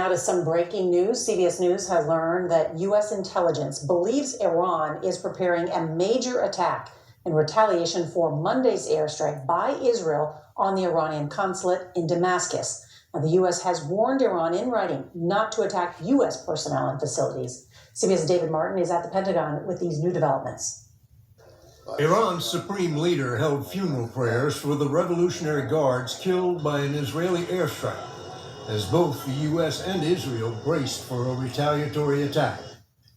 Now to some breaking news. CBS News has learned that U.S. intelligence believes Iran is preparing a major attack in retaliation for Monday's airstrike by Israel on the Iranian consulate in Damascus. Now, the U.S. has warned Iran in writing not to attack U.S. personnel and facilities. CBS' David Martin is at the Pentagon with these new developments. Iran's supreme leader held funeral prayers for the Revolutionary Guards killed by an Israeli airstrike, as both the U.S. and Israel braced for a retaliatory attack.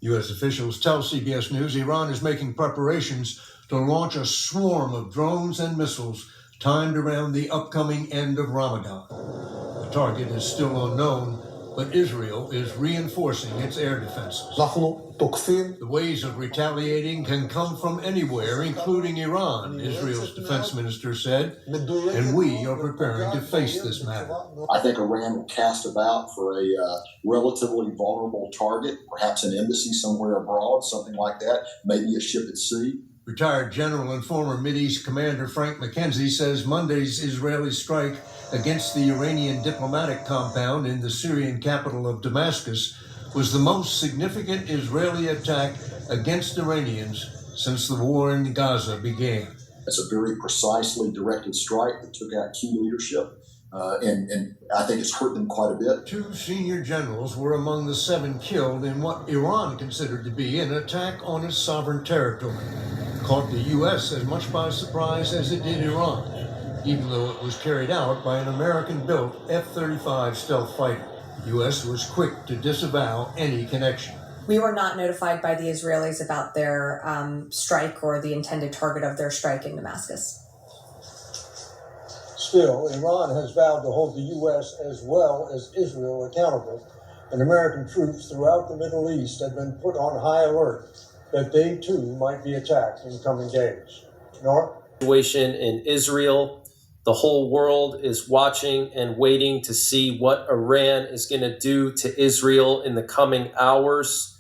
U.S. officials tell CBS News Iran is making preparations to launch a swarm of drones and missiles timed around the upcoming end of Ramadan. The target is still unknown, but Israel is reinforcing its air defenses. The ways of retaliating can come from anywhere, including Iran, Israel's defense minister said, and we are preparing to face this matter. I think Iran will cast about for a relatively vulnerable target, perhaps an embassy somewhere abroad, something like that, maybe a ship at sea. Retired General and former Mideast Commander Frank McKenzie says Monday's Israeli strike against the Iranian diplomatic compound in the Syrian capital of Damascus was the most significant Israeli attack against Iranians since the war in Gaza began. It's a very precisely directed strike that took out key leadership, and I think it's hurt them quite a bit. 2 senior generals were among the 7 killed in what Iran considered to be an attack on its sovereign territory. Caught the U.S. as much by surprise as it did Iran, even though it was carried out by an American-built F-35 stealth fighter. The U.S. was quick to disavow any connection. We were not notified by the Israelis about their strike or the intended target of their strike in Damascus. Still, Iran has vowed to hold the U.S. as well as Israel accountable, and American troops throughout the Middle East have been put on high alert that they too might be attacked in coming days. Nora? Situation in Israel. The whole world is watching and waiting to see what Iran is going to do to Israel in the coming hours.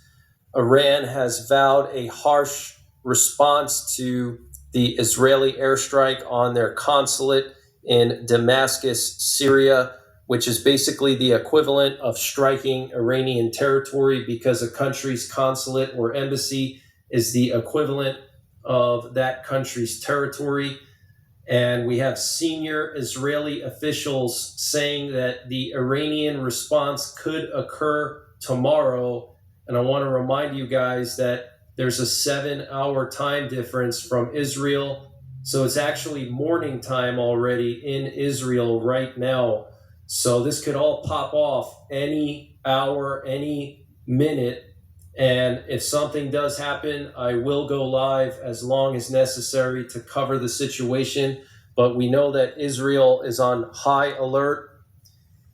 Iran has vowed a harsh response to the Israeli airstrike on their consulate in Damascus, Syria, which is basically the equivalent of striking Iranian territory because a country's consulate or embassy is the equivalent of that country's territory. And we have senior Israeli officials saying that the Iranian response could occur tomorrow. And I want to remind you guys that there's a 7-hour time difference from Israel. So it's actually morning time already in Israel right now. So this could all pop off any hour, any minute. And if something does happen, I will go live as long as necessary to cover the situation. But we know that Israel is on high alert.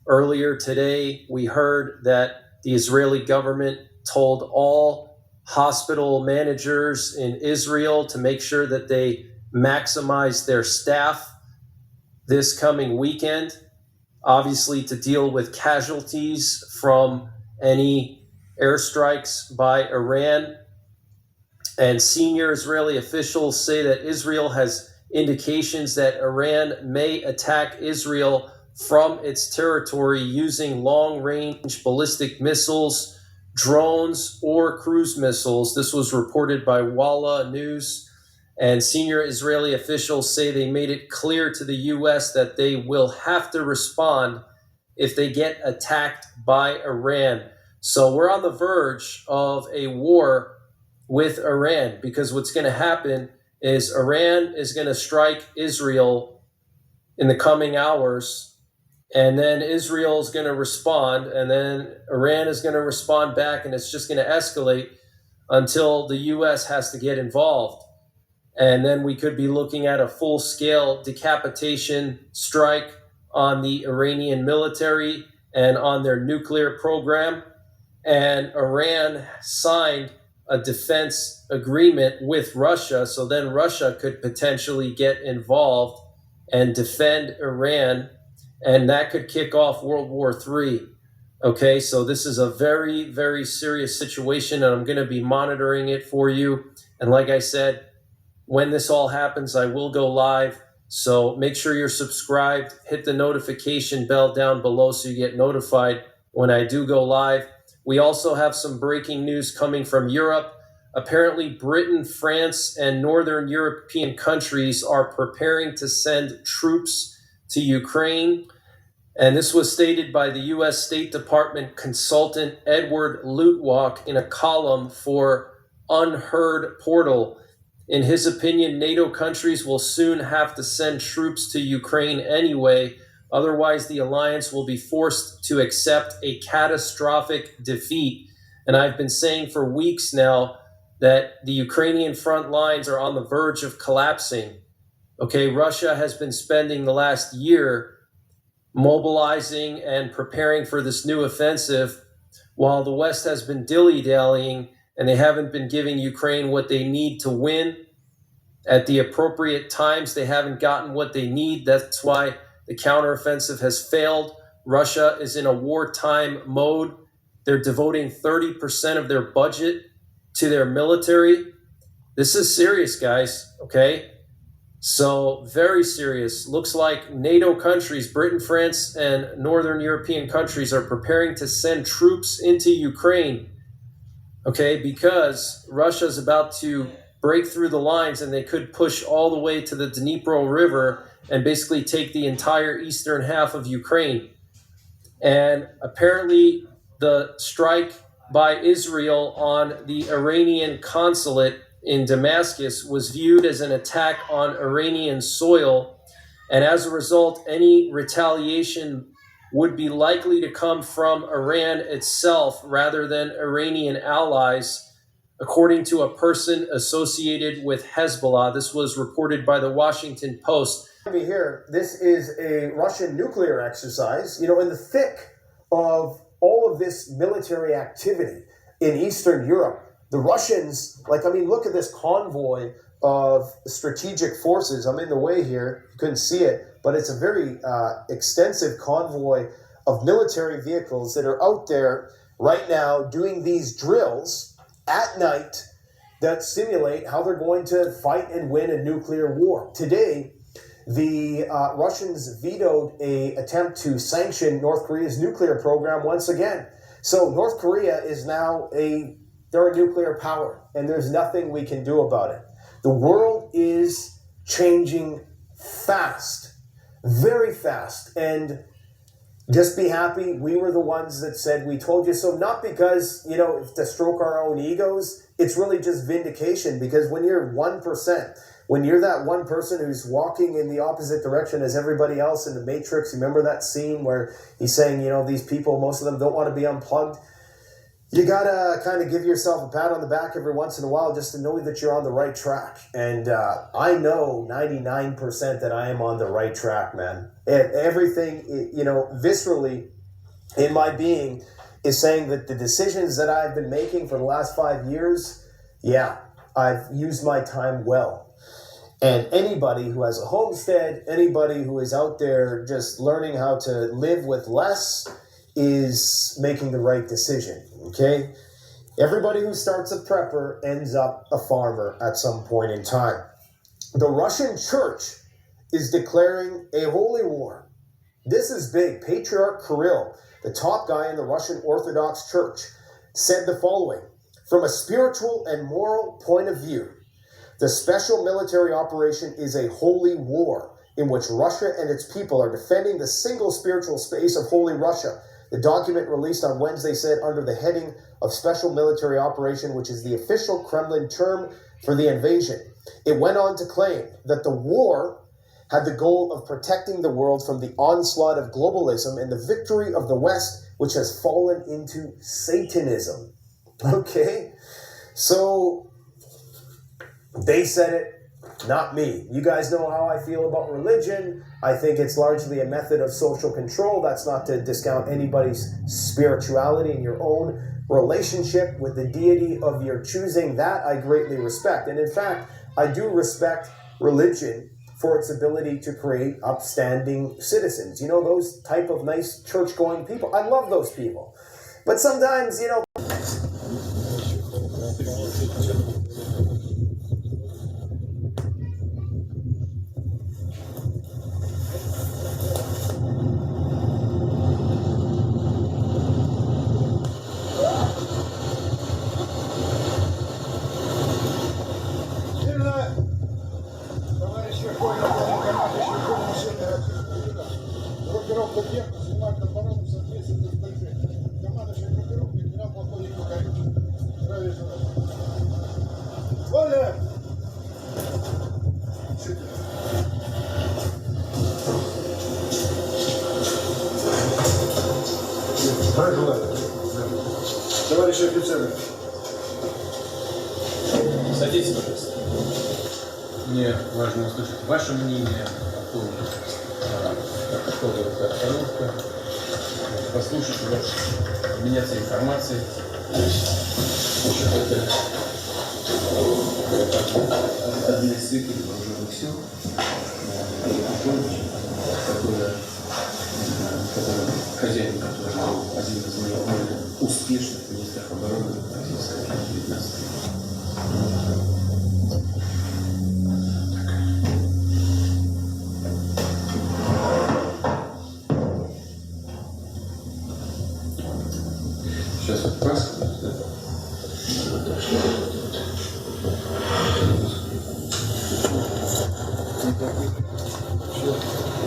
Earlier today, we heard that the Israeli government told all hospital managers in Israel to make sure that they maximize their staff this coming weekend, obviously to deal with casualties from any airstrikes by Iran. And senior Israeli officials say that Israel has indications that Iran may attack Israel from its territory using long-range ballistic missiles, drones, or cruise missiles. This was reported by Walla News. And senior Israeli officials say they made it clear to the U.S. that they will have to respond if they get attacked by Iran. So we're on the verge of a war with Iran, because what's going to happen is Iran is going to strike Israel in the coming hours, and then Israel is going to respond, and then Iran is going to respond back, and it's just going to escalate until the U.S. has to get involved. And then we could be looking at a full-scale decapitation strike on the Iranian military and on their nuclear program. And Iran signed a defense agreement with Russia, so then Russia could potentially get involved and defend Iran, and that could kick off World War III. Okay, so this is a very, very serious situation, and I'm going to be monitoring it for you. And like I said, when this all happens, I will go live. So make sure you're subscribed. Hit the notification bell down below so you get notified when I do go live. We also have some breaking news coming from Europe. Apparently, Britain, France, and Northern European countries are preparing to send troops to Ukraine. And this was stated by the U.S. State Department consultant Edward Lutwak in a column for Unheard Portal. In his opinion, NATO countries will soon have to send troops to Ukraine anyway. Otherwise, the alliance will be forced to accept a catastrophic defeat. And I've been saying for weeks now that the Ukrainian front lines are on the verge of collapsing. Okay, Russia has been spending the last year mobilizing and preparing for this new offensive, while the West has been dilly-dallying and they haven't been giving Ukraine what they need to win. At the appropriate times, they haven't gotten what they need. That's why the counteroffensive has failed. Russia is in a wartime mode. They're devoting 30% of their budget to their military. This is serious, guys, okay? So very serious. Looks like NATO countries, Britain, France, and Northern European countries are preparing to send troops into Ukraine, okay, because Russia's about to break through the lines and they could push all the way to the Dnipro River and basically take the entire eastern half of Ukraine. And apparently the strike by Israel on the Iranian consulate in Damascus was viewed as an attack on Iranian soil. And as a result, any retaliation would be likely to come from Iran itself rather than Iranian allies, according to a person associated with Hezbollah. This was reported by the Washington Post. Here, this is a Russian nuclear exercise, in the thick of all of this military activity in Eastern Europe. The Russians, look at this convoy of strategic forces. I'm in the way here. You couldn't see it, but it's a very extensive convoy of military vehicles that are out there right now doing these drills at night that simulate how they're going to fight and win a nuclear war. Today, the Russians vetoed an attempt to sanction North Korea's nuclear program once again. So North Korea is now they're a nuclear power, and there's nothing we can do about it. The world is changing fast, very fast, and just be happy we were the ones that said we told you so, not because, to stroke our own egos. It's really just vindication, because when you're 1%, when you're that one person who's walking in the opposite direction as everybody else in the Matrix, remember that scene where he's saying, these people, most of them don't want to be unplugged? You gotta kind of give yourself a pat on the back every once in a while just to know that you're on the right track. And I know 99% that I am on the right track, man. And everything, viscerally in my being is saying that the decisions that I've been making for the last 5 years, I've used my time well. And anybody who has a homestead, anybody who is out there just learning how to live with less is making the right decision, okay? Everybody who starts a prepper ends up a farmer at some point in time. The Russian church is declaring a holy war. This is big. Patriarch Kirill, the top guy in the Russian Orthodox Church, said the following: "From a spiritual and moral point of view, the special military operation is a holy war in which Russia and its people are defending the single spiritual space of Holy Russia." The document released on Wednesday said, under the heading of Special Military Operation, which is the official Kremlin term for the invasion, it went on to claim that the war had the goal of protecting the world from the onslaught of globalism and the victory of the West, which has fallen into Satanism. Okay? So they said it, not me. You guys know how I feel about religion. I think it's largely a method of social control. That's not to discount anybody's spirituality and your own relationship with the deity of your choosing. That I greatly respect. And in fact, I do respect religion for its ability to create upstanding citizens. Those type of nice church-going people. I love those people. But sometimes, Товарищи офицеры. Садитесь, пожалуйста. Мне важно услышать ваше мнение о том, как используется обстановка, послушать вас, обменяться информацией. Это один из святых вооруженных сил, который хозяин, который был один из наиболее успешных министров обороны Российской Федерации 19 века. Сейчас вот Пасха, да?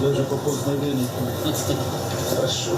Даже по поздновению. Хорошо.